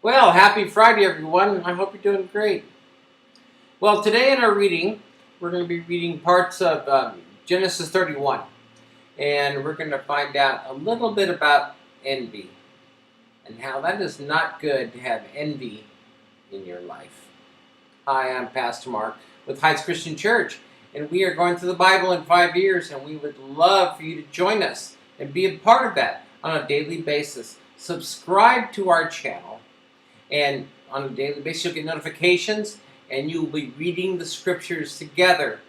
Well, happy Friday, everyone. I hope you're doing great. Well, today in our reading, we're going to be reading parts of Genesis 31, and we're going to find out a little bit about envy and how that is not good to have envy in your life. Hi, I'm Pastor Mark with Heights Christian Church, and we are going through the Bible in 5 years, and we would love for you to join us and be a part of that on a daily basis. Subscribe to our channel. And on a daily basis, you'll get notifications, and you'll be reading the scriptures together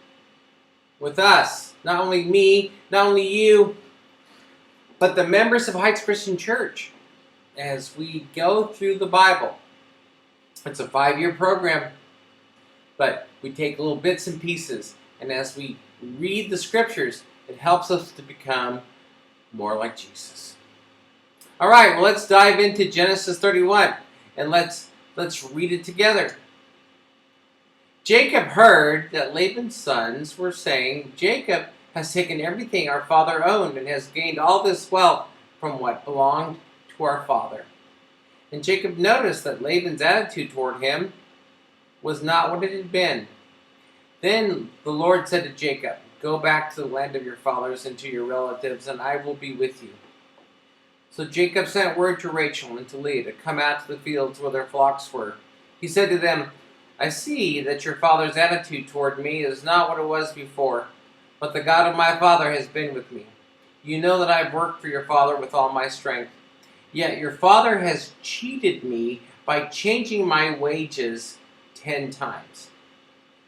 with us. Not only me, not only you, but the members of Heights Christian Church as we go through the Bible. It's a 5-year program, but we take little bits and pieces, and as we read the scriptures, it helps us to become more like Jesus. All right, well, let's dive into Genesis 31. And let's read it together. Jacob heard that Laban's sons were saying, "Jacob has taken everything our father owned and has gained all this wealth from what belonged to our father." And Jacob noticed that Laban's attitude toward him was not what it had been. Then the Lord said to Jacob, "Go back to the land of your fathers and to your relatives, and I will be with you." So Jacob sent word to Rachel and to Leah to come out to the fields where their flocks were. He said to them, "I see that your father's attitude toward me is not what it was before, but the God of my father has been with me. You know that I have worked for your father with all my strength. Yet your father has cheated me by changing my wages 10 times.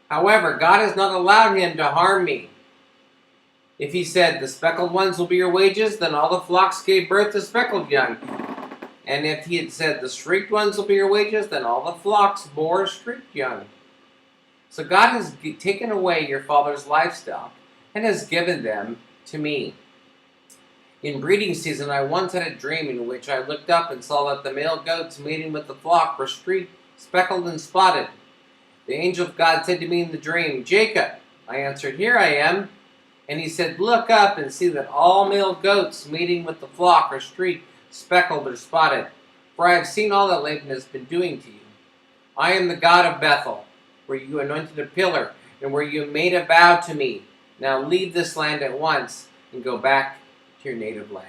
However, God has not allowed him to harm me. If he said, 'The speckled ones will be your wages,' then all the flocks gave birth to speckled young. And if he had said, 'The streaked ones will be your wages,' then all the flocks bore streaked young. So God has taken away your father's livestock and has given them to me. In breeding season, I once had a dream in which I looked up and saw that the male goats mating with the flock were streaked, speckled, and spotted. The angel of God said to me in the dream, 'Jacob.' I answered, 'Here I am.' And he said, 'Look up and see that all male goats mating with the flock are streaked, speckled, or spotted. For I have seen all that Laban has been doing to you. I am the God of Bethel, where you anointed a pillar, and where you made a vow to me. Now leave this land at once, and go back to your native land.'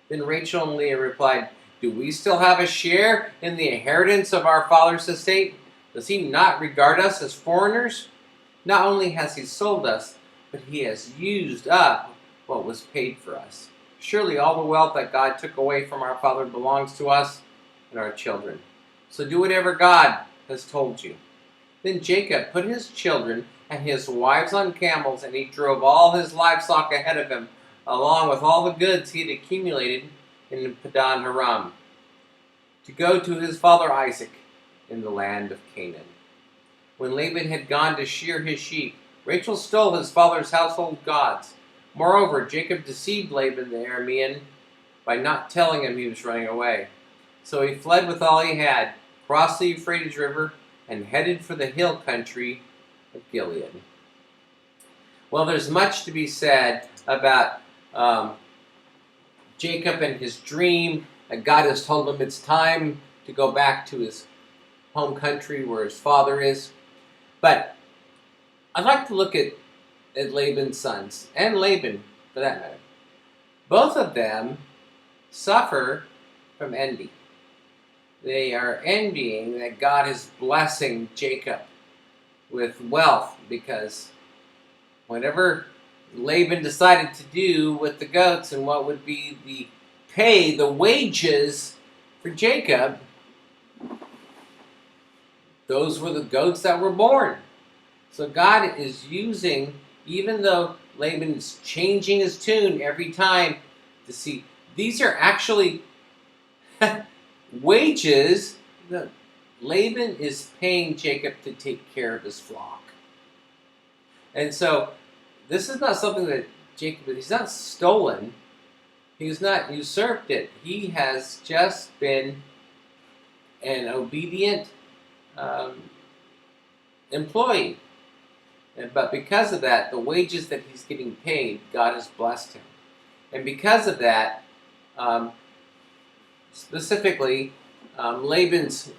Then Rachel and Leah replied, 'Do we still have a share in the inheritance of our father's estate? Does he not regard us as foreigners? Not only has he sold us, but he has used up what was paid for us. Surely all the wealth that God took away from our father belongs to us and our children. So do whatever God has told you.' Then Jacob put his children and his wives on camels, and he drove all his livestock ahead of him, along with all the goods he had accumulated in Padan Aram, to go to his father Isaac in the land of Canaan. When Laban had gone to shear his sheep, Rachel stole his father's household gods. Moreover, Jacob deceived Laban the Aramean by not telling him he was running away. So he fled with all he had, crossed the Euphrates River, and headed for the hill country of Gilead." Well, there's much to be said about Jacob and his dream. And God has told him it's time to go back to his home country where his father is. But I'd like to look at Laban's sons, and Laban, for that matter. Both of them suffer from envy. They are envying that God is blessing Jacob with wealth, because whatever Laban decided to do with the goats and what would be the pay, the wages for Jacob, those were the goats that were born. So God is using, even though Laban is changing his tune every time to see, these are actually wages that Laban is paying Jacob to take care of his flock. And so this is not something that Jacob, he's not stolen. He's not usurped it. He has just been an obedient employee. But because of that, the wages that he's getting paid, God has blessed him. And because of that, specifically, Laban's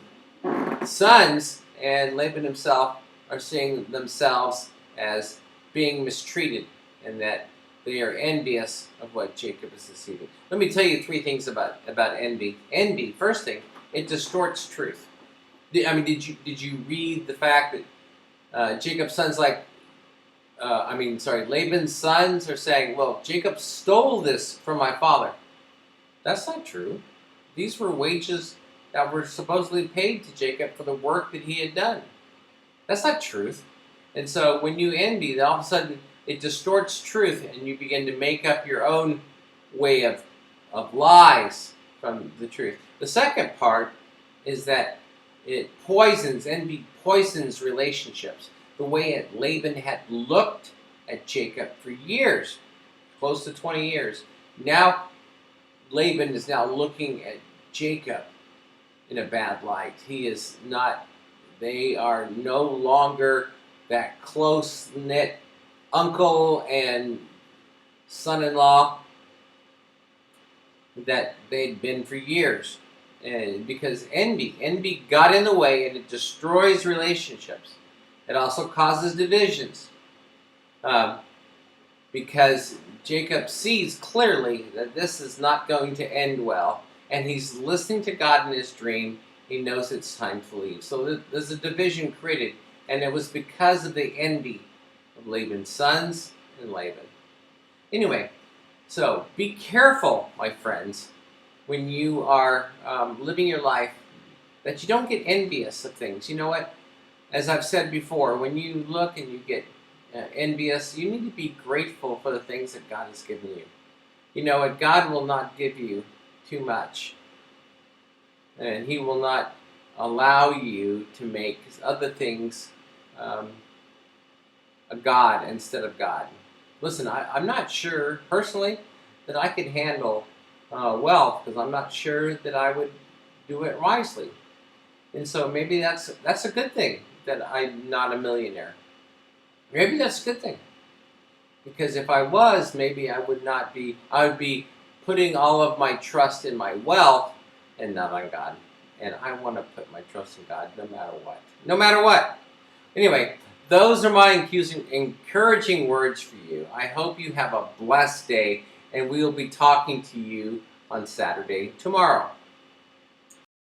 sons and Laban himself are seeing themselves as being mistreated and that they are envious of what Jacob is receiving. Let me tell you 3 things about envy. Envy, first thing, it distorts truth. Did you read the fact that Jacob's sons Laban's sons are saying, well, Jacob stole this from my father. That's not true. These were wages that were supposedly paid to Jacob for the work that he had done. That's not truth. And so when you envy, then all of a sudden it distorts truth and you begin to make up your own way of lies from the truth. The second part is that envy poisons relationships. The way Laban had looked at Jacob for years, close to 20 years. Now Laban is now looking at Jacob in a bad light. They are no longer that close-knit uncle and son-in-law that they'd been for years. And because envy got in the way and it destroys relationships. It also causes divisions. Because Jacob sees clearly that this is not going to end well, and he's listening to God in his dream. He knows it's time to leave. So there's a division created, and it was because of the envy of Laban's sons and Laban. Anyway, so be careful, my friends, when you are living your life, that you don't get envious of things. You know what? As I've said before, when you look and you get envious, you need to be grateful for the things that God has given you. You know what? God will not give you too much. And He will not allow you to make other things a God instead of God. Listen, I'm not sure, personally, that I could handle wealth, because I'm not sure that I would do it wisely. And so maybe that's a good thing that I'm not a millionaire. Maybe that's a good thing. Because if I was, maybe I would be putting all of my trust in my wealth and not on God. And I want to put my trust in God no matter what. No matter what. Anyway, those are my encouraging words for you. I hope you have a blessed day, and we will be talking to you on Saturday tomorrow.